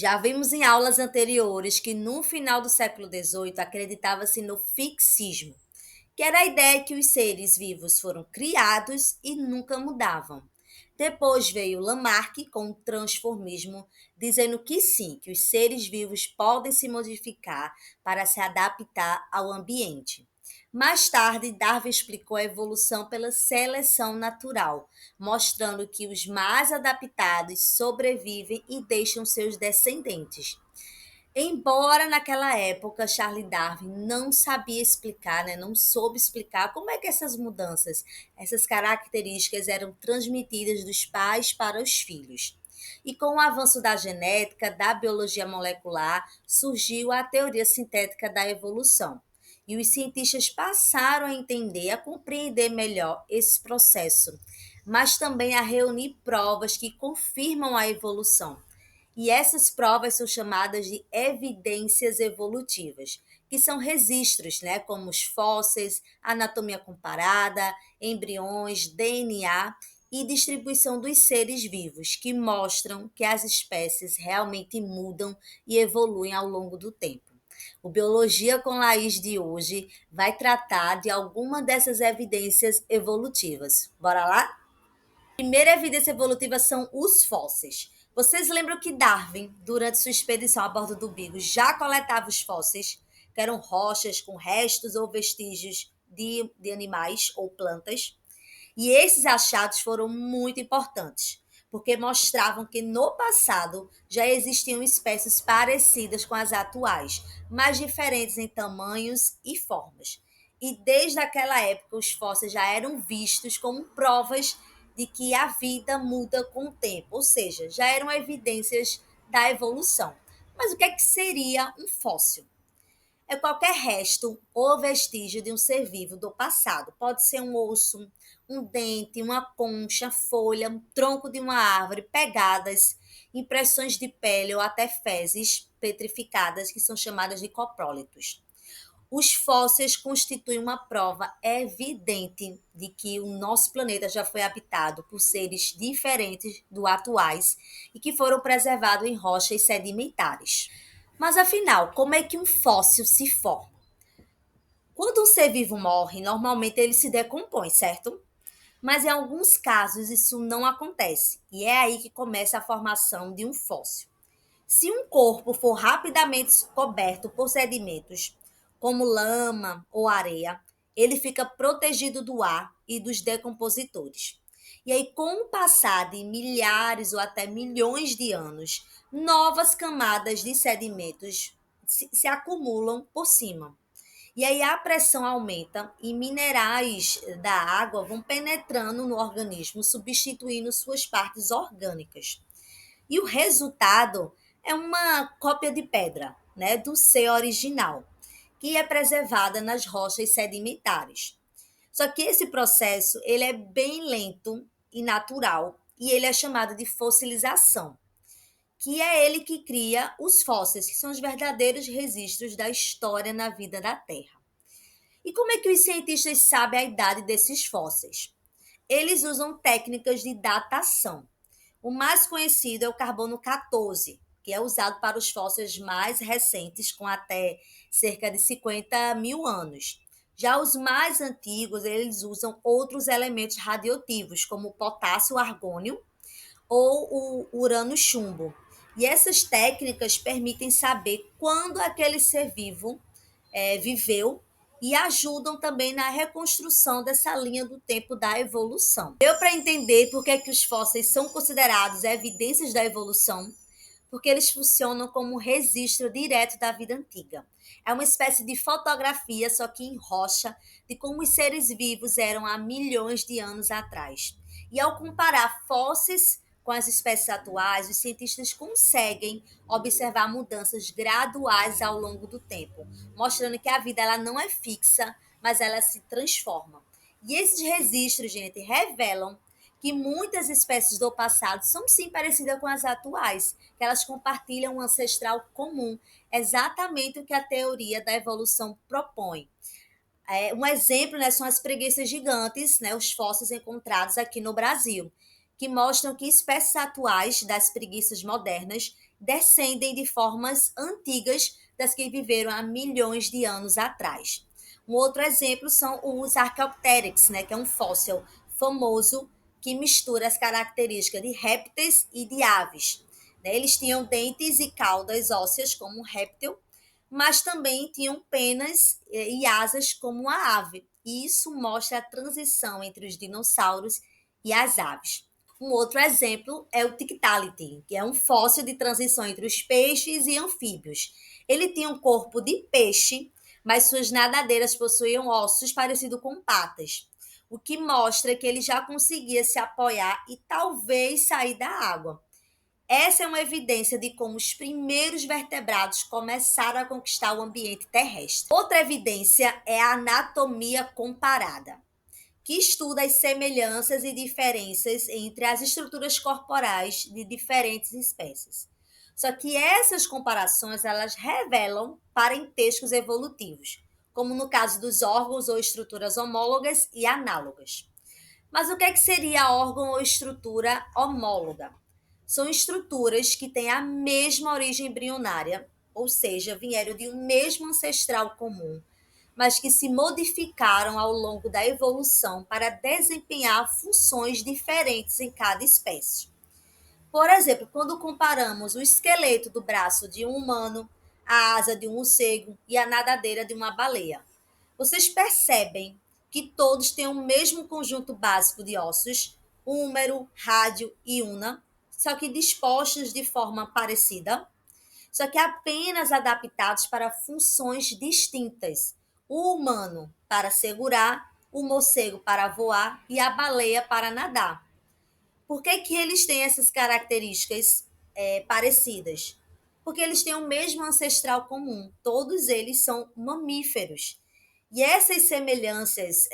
Já vimos em aulas anteriores que no final do século XVIII acreditava-se no fixismo, que era a ideia que os seres vivos foram criados e nunca mudavam. Depois veio Lamarck com o transformismo, dizendo que sim, que os seres vivos podem se modificar para se adaptar ao ambiente. Mais tarde, Darwin explicou a evolução pela seleção natural, mostrando que os mais adaptados sobrevivem e deixam seus descendentes. Embora naquela época Charles Darwin não sabia explicar, né, não soube explicar como é que essas mudanças, essas características eram transmitidas dos pais para os filhos. E com o avanço da genética, da biologia molecular, surgiu a teoria sintética da evolução. E os cientistas passaram a entender, a compreender melhor esse processo, mas também a reunir provas que confirmam a evolução. E essas provas são chamadas de evidências evolutivas, que são registros, né, como os fósseis, anatomia comparada, embriões, DNA e distribuição dos seres vivos, que mostram que as espécies realmente mudam e evoluem ao longo do tempo. O Biologia com Laís de hoje vai tratar de alguma dessas evidências evolutivas. Bora lá? Primeira evidência evolutiva são os fósseis. Vocês lembram que Darwin, durante sua expedição a bordo do Beagle, já coletava os fósseis, que eram rochas com restos ou vestígios de animais ou plantas? E esses achados foram muito importantes, porque mostravam que no passado já existiam espécies parecidas com as atuais, mas diferentes em tamanhos e formas. E desde aquela época, os fósseis já eram vistos como provas de que a vida muda com o tempo, ou seja, já eram evidências da evolução. Mas o que é que seria um fóssil? É qualquer resto ou vestígio de um ser vivo do passado. Pode ser um osso, um dente, uma concha, folha, um tronco de uma árvore, pegadas, impressões de pele ou até fezes petrificadas, que são chamadas de coprólitos. Os fósseis constituem uma prova evidente de que o nosso planeta já foi habitado por seres diferentes do atuais e que foram preservados em rochas sedimentares. Mas afinal, como é que um fóssil se forma? Quando um ser vivo morre, normalmente ele se decompõe, certo? Mas em alguns casos isso não acontece, e é aí que começa a formação de um fóssil. Se um corpo for rapidamente coberto por sedimentos, como lama ou areia, ele fica protegido do ar e dos decompositores. E aí, com o passar de milhares ou até milhões de anos, novas camadas de sedimentos se acumulam por cima. E aí a pressão aumenta e minerais da água vão penetrando no organismo, substituindo suas partes orgânicas. E o resultado é uma cópia de pedra, né, do ser original, que é preservada nas rochas sedimentares. Só que esse processo ele é bem lento e natural e ele é chamado de fossilização, que é ele que cria os fósseis, que são os verdadeiros registros da história na vida da Terra. E como é que os cientistas sabem a idade desses fósseis? Eles usam técnicas de datação. O mais conhecido é o carbono 14, que é usado para os fósseis mais recentes, com até cerca de 50 mil anos. Já os mais antigos, eles usam outros elementos radioativos, como o potássio argônio ou o urânio chumbo. E essas técnicas permitem saber quando aquele ser vivo viveu e ajudam também na reconstrução dessa linha do tempo da evolução. Deu para entender por que, que os fósseis são considerados evidências da evolução? Porque eles funcionam como um registro direto da vida antiga. É uma espécie de fotografia, só que em rocha, de como os seres vivos eram há milhões de anos atrás. E ao comparar fósseis com as espécies atuais, os cientistas conseguem observar mudanças graduais ao longo do tempo, mostrando que a vida ela não é fixa, mas ela se transforma. E esses registros, gente, revelam que muitas espécies do passado são sim parecidas com as atuais, que elas compartilham um ancestral comum, exatamente o que a teoria da evolução propõe. Um exemplo, né, são as preguiças gigantes, né, os fósseis encontrados aqui no Brasil, que mostram que espécies atuais das preguiças modernas descendem de formas antigas das que viveram há milhões de anos atrás. Um outro exemplo são os Archaeopteryx, né, que é um fóssil famoso que mistura as características de répteis e de aves. Eles tinham dentes e caudas ósseas como um réptil, mas também tinham penas e asas como uma ave. E isso mostra a transição entre os dinossauros e as aves. Um outro exemplo é o Tiktaalik, que é um fóssil de transição entre os peixes e anfíbios. Ele tinha um corpo de peixe, mas suas nadadeiras possuíam ossos parecidos com patas, o que mostra que ele já conseguia se apoiar e talvez sair da água. Essa é uma evidência de como os primeiros vertebrados começaram a conquistar o ambiente terrestre. Outra evidência é a anatomia comparada, que estuda as semelhanças e diferenças entre as estruturas corporais de diferentes espécies. Só que essas comparações, elas revelam parentescos evolutivos, como no caso dos órgãos ou estruturas homólogas e análogas. Mas o que é que seria órgão ou estrutura homóloga? São estruturas que têm a mesma origem embrionária, ou seja, vieram de um mesmo ancestral comum, mas que se modificaram ao longo da evolução para desempenhar funções diferentes em cada espécie. Por exemplo, quando comparamos o esqueleto do braço de um humano, a asa de um morcego e a nadadeira de uma baleia, vocês percebem que todos têm o mesmo conjunto básico de ossos, húmero, rádio e una, só que dispostos de forma parecida, só que apenas adaptados para funções distintas. O humano para segurar, o morcego para voar e a baleia para nadar. Por que, que eles têm essas características parecidas? Porque eles têm o mesmo ancestral comum. Todos eles são mamíferos. E essas semelhanças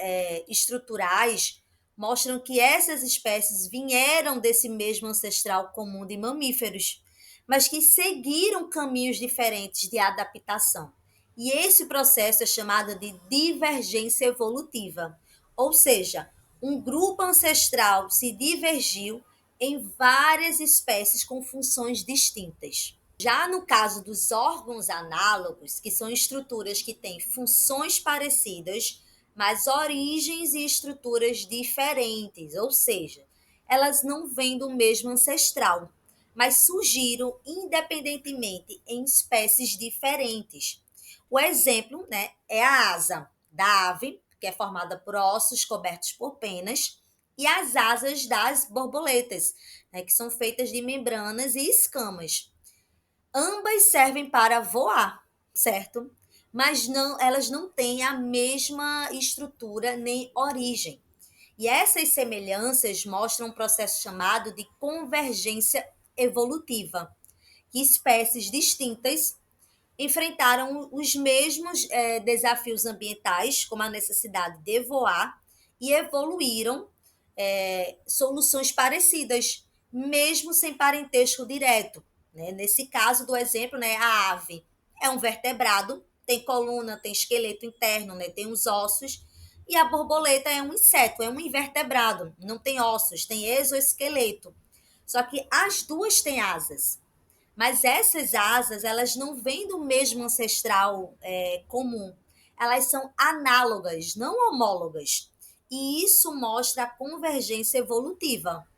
estruturais mostram que essas espécies vieram desse mesmo ancestral comum de mamíferos, mas que seguiram caminhos diferentes de adaptação. E esse processo é chamado de divergência evolutiva, ou seja, um grupo ancestral se divergiu em várias espécies com funções distintas. Já no caso dos órgãos análogos, que são estruturas que têm funções parecidas, mas origens e estruturas diferentes, ou seja, elas não vêm do mesmo ancestral, mas surgiram independentemente em espécies diferentes. O exemplo, né, é a asa da ave, que é formada por ossos cobertos por penas, e as asas das borboletas, né, que são feitas de membranas e escamas. Ambas servem para voar, certo? Mas não, elas não têm a mesma estrutura nem origem. E essas semelhanças mostram um processo chamado de convergência evolutiva, que espécies distintas enfrentaram os mesmos desafios ambientais, como a necessidade de voar, e evoluíram soluções parecidas, mesmo sem parentesco direto. Né? Nesse caso do exemplo, né, a ave é um vertebrado, tem coluna, tem esqueleto interno, né, tem os ossos, e a borboleta é um inseto, é um invertebrado, não tem ossos, tem exoesqueleto. Só que as duas têm asas. Mas essas asas, elas não vêm do mesmo ancestral comum. Elas são análogas, não homólogas. E isso mostra a convergência evolutiva.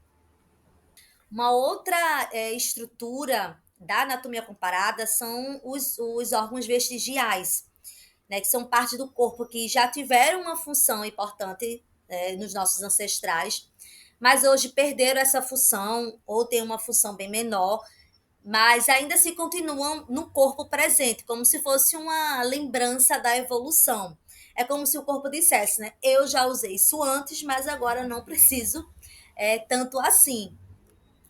Uma outra estrutura da anatomia comparada são os órgãos vestigiais, né, que são parte do corpo que já tiveram uma função importante nos nossos ancestrais, mas hoje perderam essa função ou têm uma função bem menor, mas ainda se continuam no corpo presente, como se fosse uma lembrança da evolução. É como se o corpo dissesse, né? Eu já usei isso antes, mas agora não preciso tanto assim.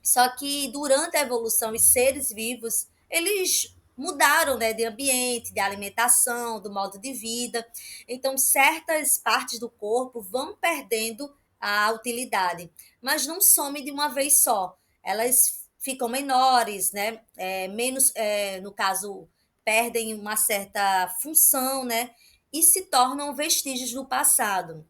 Só que durante a evolução, os seres vivos, eles mudaram, né, de ambiente, de alimentação, do modo de vida. Então, certas partes do corpo vão perdendo a utilidade, mas não somem de uma vez só. Elas ficam menores, né? Menos, no caso, perdem uma certa função, né? E se tornam vestígios do passado.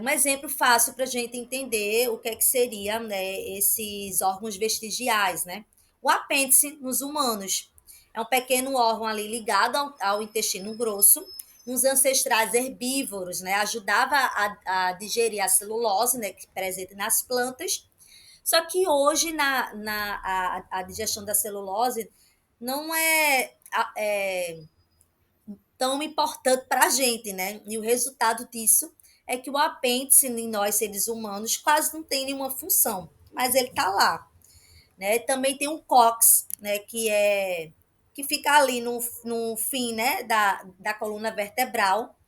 Um exemplo fácil para a gente entender o que é que seria, né, esses órgãos vestigiais, né? O apêndice nos humanos é um pequeno órgão ali ligado ao intestino grosso. Nos ancestrais herbívoros, né, ajudava a digerir a celulose, né, que é presente nas plantas. Só que hoje a digestão da celulose não é tão importante para a gente, né? E o resultado disso é que o apêndice em nós seres humanos quase não tem nenhuma função, mas ele está lá, né? Também tem o cóccix, né? Que fica ali no fim, né? Da coluna vertebral.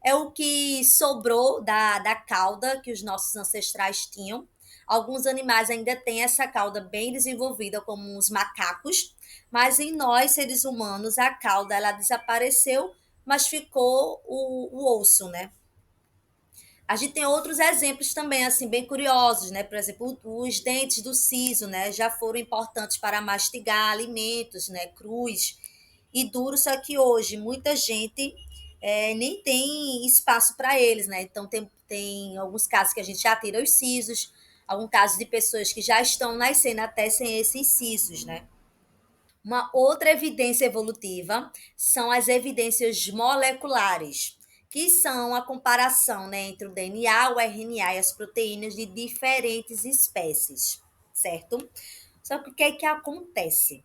É o que sobrou da cauda que os nossos ancestrais tinham. Alguns animais ainda têm essa cauda bem desenvolvida, como os macacos, mas em nós, seres humanos, a cauda ela desapareceu, mas ficou o osso, né? A gente tem outros exemplos também, assim, bem curiosos, né? Por exemplo, os dentes do siso, né? Já foram importantes para mastigar alimentos, né? Crus e duros, só que hoje muita gente nem tem espaço para eles, né? Então, tem alguns casos que a gente já tira os sisos, alguns casos de pessoas que já estão nascendo até sem esses sisos, né? Uma outra evidência evolutiva são as evidências moleculares, que são a comparação, né, entre o DNA, o RNA e as proteínas de diferentes espécies, certo? Só que o que é que acontece?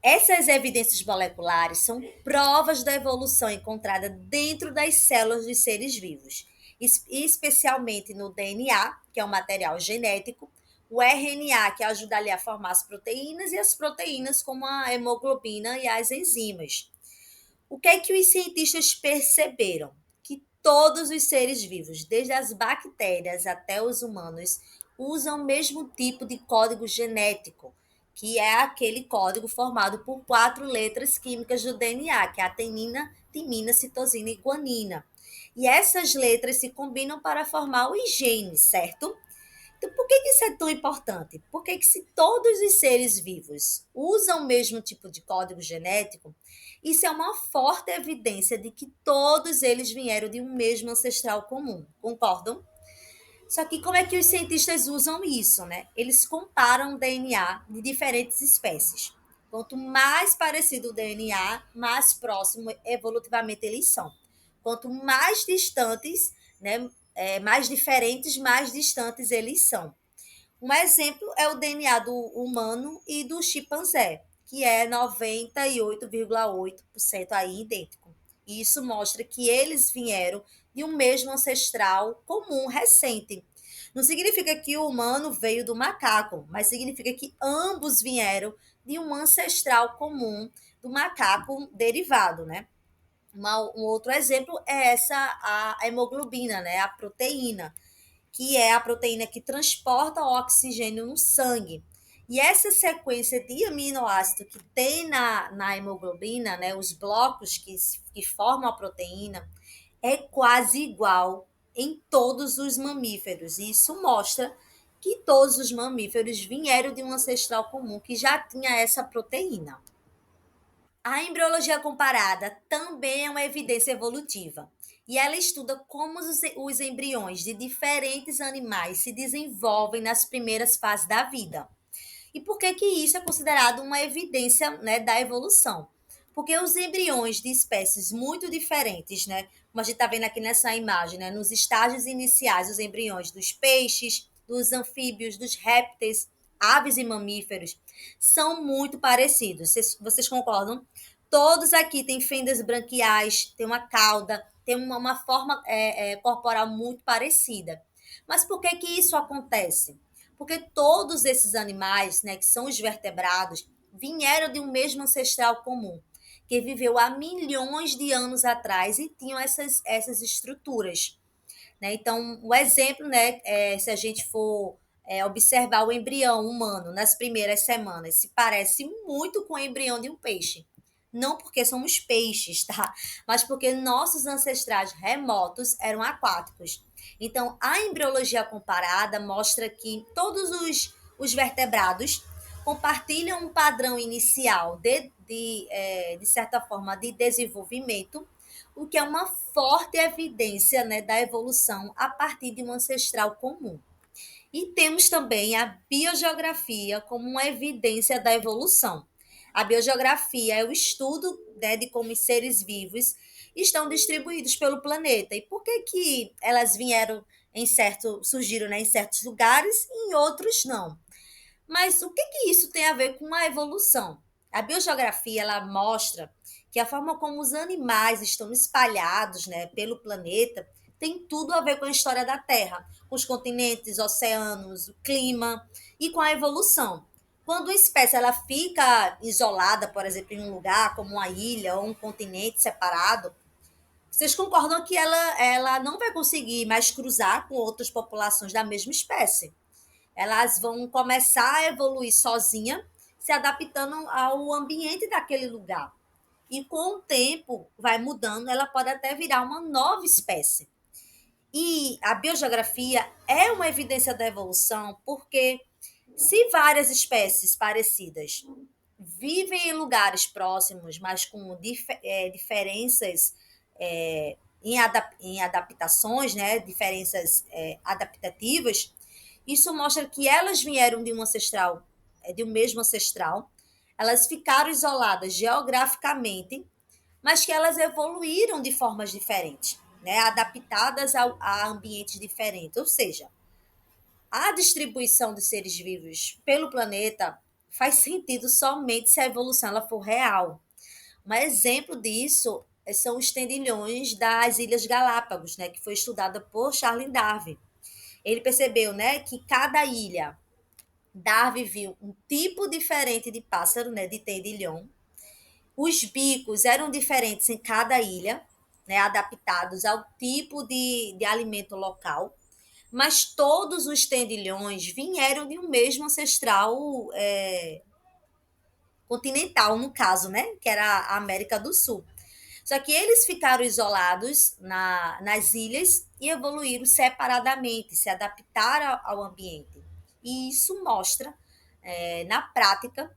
Essas evidências moleculares são provas da evolução encontrada dentro das células dos seres vivos, especialmente no DNA, que é um material genético, o RNA, que ajuda ali a formar as proteínas, e as proteínas, como a hemoglobina e as enzimas. O que é que os cientistas perceberam? Que todos os seres vivos, desde as bactérias até os humanos, usam o mesmo tipo de código genético, que é aquele código formado por 4 letras químicas do DNA, que é a adenina, timina, citosina e guanina. E essas letras se combinam para formar os genes, certo? Então, por que isso é tão importante? Porque se todos os seres vivos usam o mesmo tipo de código genético, isso é uma forte evidência de que todos eles vieram de um mesmo ancestral comum. Concordam? Só que como é que os cientistas usam isso, né? Eles comparam o DNA de diferentes espécies. Quanto mais parecido o DNA, mais próximo evolutivamente eles são. Quanto mais distantes, né, mais diferentes, mais distantes eles são. Um exemplo é o DNA do humano e do chimpanzé, que é 98,8% aí idêntico. E isso mostra que eles vieram de um mesmo ancestral comum recente. Não significa que o humano veio do macaco, mas significa que ambos vieram de um ancestral comum do macaco derivado, né? Um outro exemplo é a hemoglobina, né? A proteína, que é a proteína que transporta o oxigênio no sangue. E essa sequência de aminoácido que tem na hemoglobina, né, os blocos que formam a proteína, é quase igual em todos os mamíferos. E isso mostra que todos os mamíferos vieram de um ancestral comum que já tinha essa proteína. A embriologia comparada também é uma evidência evolutiva, e ela estuda como os embriões de diferentes animais se desenvolvem nas primeiras fases da vida. E por que isso é considerado uma evidência, né, da evolução? Porque os embriões de espécies muito diferentes, né, como a gente está vendo aqui nessa imagem, né, nos estágios iniciais, os embriões dos peixes, dos anfíbios, dos répteis, aves e mamíferos, são muito parecidos. Vocês concordam? Todos aqui têm fendas branquiais, têm uma cauda, têm uma forma corporal muito parecida. Mas por que isso acontece? Porque todos esses animais, né, que são os vertebrados, vieram de um mesmo ancestral comum, que viveu há milhões de anos atrás e tinham essas estruturas. Né? Então, o exemplo, né, se a gente for observar o embrião humano nas primeiras semanas, se parece muito com o embrião de um peixe. Não porque somos peixes, tá? Mas porque nossos ancestrais remotos eram aquáticos. Então, a embriologia comparada mostra que todos os vertebrados compartilham um padrão inicial de certa forma, de desenvolvimento, o que é uma forte evidência, né, da evolução a partir de um ancestral comum. E temos também a biogeografia como uma evidência da evolução. A biogeografia é o estudo, né, de como os seres vivos estão distribuídos pelo planeta e por que que elas vieram surgiram, né, em certos lugares e em outros não. Mas o que que isso tem a ver com a evolução? A biogeografia ela mostra que a forma como os animais estão espalhados, né, pelo planeta tem tudo a ver com a história da Terra, com os continentes, oceanos, o clima e com a evolução. Quando uma espécie ela fica isolada, por exemplo, em um lugar como uma ilha ou um continente separado, vocês concordam que ela não vai conseguir mais cruzar com outras populações da mesma espécie? Elas vão começar a evoluir sozinha, se adaptando ao ambiente daquele lugar. E com o tempo vai mudando, ela pode até virar uma nova espécie. E a biogeografia é uma evidência da evolução, porque se várias espécies parecidas vivem em lugares próximos, mas com diferenças em adaptações, né, diferenças adaptativas, isso mostra que elas vieram de um ancestral, de um mesmo ancestral, elas ficaram isoladas geograficamente, mas que elas evoluíram de formas diferentes, né, adaptadas a ambientes diferentes. Ou seja, a distribuição dos seres vivos pelo planeta faz sentido somente se a evolução ela for real. Um exemplo disso são os tendilhões das Ilhas Galápagos, né, que foi estudada por Charles Darwin. Ele percebeu, né, que cada ilha, Darwin viu um tipo diferente de pássaro, né, de tendilhão. Os bicos eram diferentes em cada ilha, né, adaptados ao tipo de alimento local, mas todos os tendilhões vieram de um mesmo ancestral continental, no caso, né, que era a América do Sul. Só que eles ficaram isolados nas ilhas e evoluíram separadamente, se adaptaram ao ambiente. E isso mostra, na prática,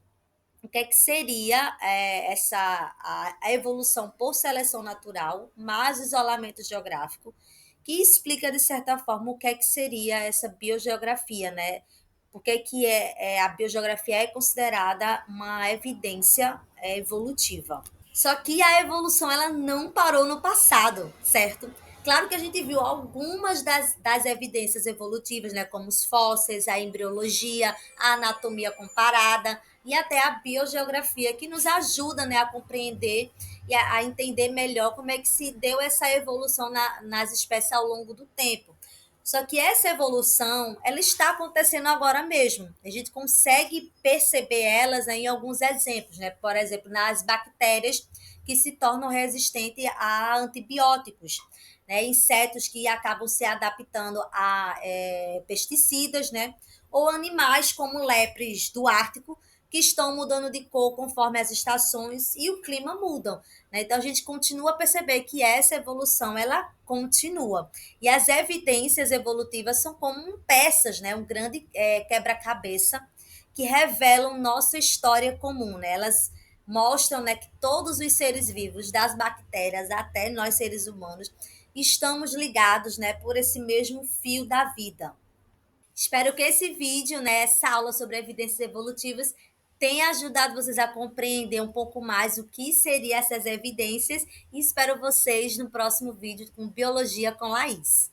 o que é que seria a evolução por seleção natural, mais isolamento geográfico, que explica, de certa forma, o que é que seria essa biogeografia, né? Por que, que a biogeografia é considerada uma evidência evolutiva. Só que a evolução ela não parou no passado, certo? Claro que a gente viu algumas das evidências evolutivas, né, como os fósseis, a embriologia, a anatomia comparada e até a biogeografia, que nos ajuda, né, a compreender e a entender melhor como é que se deu essa evolução nas espécies ao longo do tempo. Só que essa evolução, ela está acontecendo agora mesmo. A gente consegue perceber elas em alguns exemplos, né? Por exemplo, nas bactérias que se tornam resistentes a antibióticos, né? Insetos que acabam se adaptando a pesticidas, né? Ou animais como lepres do Ártico, que estão mudando de cor conforme as estações e o clima mudam, né? Então a gente continua a perceber que essa evolução ela continua. E as evidências evolutivas são como peças, né? Um grande quebra-cabeça que revelam nossa história comum, né? Elas mostram, né, que todos os seres vivos, das bactérias até nós seres humanos, estamos ligados, né, por esse mesmo fio da vida. Espero que esse vídeo, né, essa aula sobre evidências evolutivas, tenha ajudado vocês a compreender um pouco mais o que seriam essas evidências e espero vocês no próximo vídeo com Biologia com Laís.